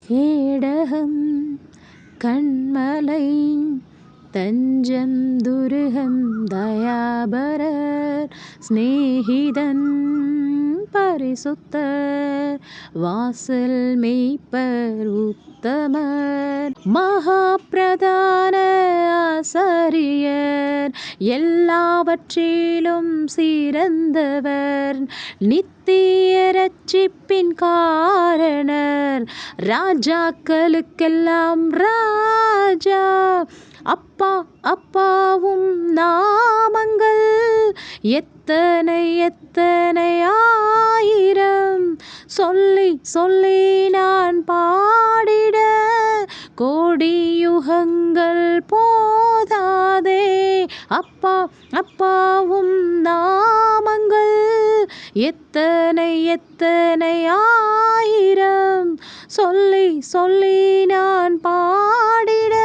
கேடகம் கண்மலை தஞ்சம் துருகம் தயாபரர் சிநேகிதன் பரிசுத்தர் வாசல் மேய்ப்பர் உத்தமர் மகா பிரதான ஆசாரியர் எல்லாவற்றிலும் சிறந்தவர் நித்திய ரட்சிப்பின் காரணர் ராஜாக்களுக்கெல்லாம் ராஜா அப்பா அப்பாவும் நாமங்கள் எத்தனை எத்தனை ஆயிரம் சொல்லி சொல்லி நான் பாடிட கோடி யுகங்கள் போதாதே அப்பா அப்பாவும் நாமங்கள் எத்தனை எத்தனை ஆயிரம் சொல்லி சொல்லி நான் பாடிட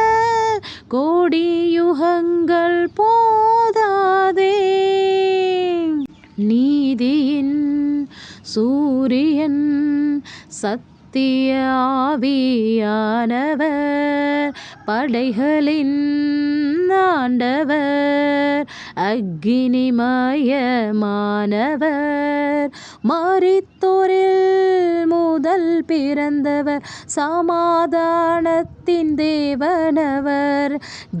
கோடி யுகங்கள் போதாதே நீதியின் சூரியன் சத்திய ஆவியானவர் படைகளின் ஆண்டவர் அக்கினிமயமானவர் மரித்தோரில் முதல் பிறந்தவர் சமாதானத்தின் தேவனவர்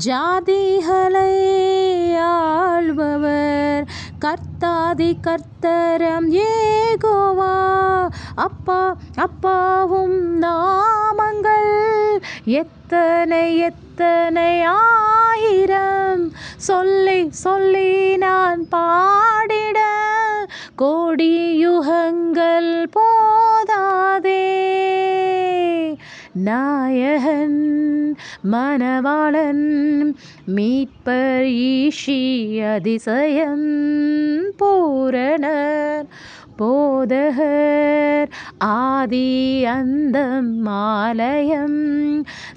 ஜாதிகளை ஆள்பவர் கர்த்தாதி கர்த்தரம் யெகோவா அப்பா அப்பாவும் நாமங்கள் எத்தனை எத்தனை ஆயிரம் சொல்லி சொல்லி நான் பாடிட கோடி யுகங்கள் போதாதே நாயகன் மணவாளன் மீட்பர் ஈஷி அதிசயம் பூரணர் போதகர் ஆதி அந்தம் ஆலயம்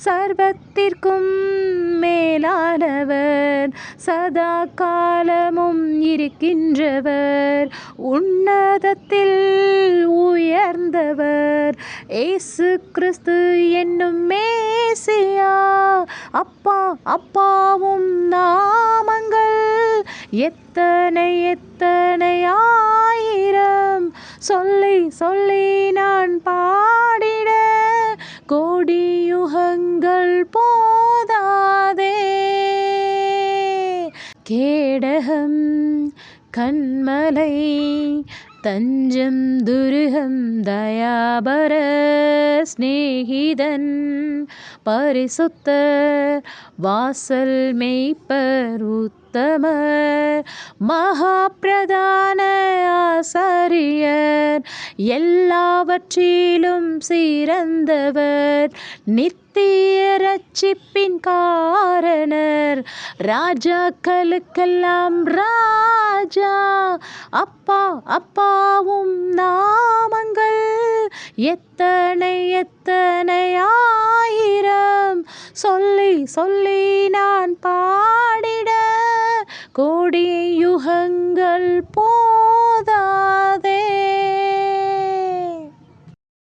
சர்வத்திற்கும் மேலானவர் சதா காலமும் இருக்கின்றவர் உன்னதத்தில் உயர்ந்தவர் இயேசு கிறிஸ்து என்னும் மேசியா அப்பா அப்பாவும் நாமங்கள் எத்தனை எத்தனை ஆயிரம் சொல்லி சொல்லி நான் பாடிட கோடி யுகங்கள் போதாதே கேடகம் கண்மலை தஞ்சம் துருகம் தயாபர சிநேகிதன் பரிசுத்தர் வாசல் மேய்ப்பர் உத்தமர் மகா பிரதான ஆசாரியர் எல்லாவற்றிலும் சிறந்தவர் நித்திய ரட்சிப்பின் காரணர் ராஜாக்களுக்கெல்லாம் ராஜா அப்பா அப்பாவும் நாமங்கள் எத்தனை எத்தனை ஆயிரம் சொல்லி சொல்லி நான் பாடிட கோடி யுகங்கள்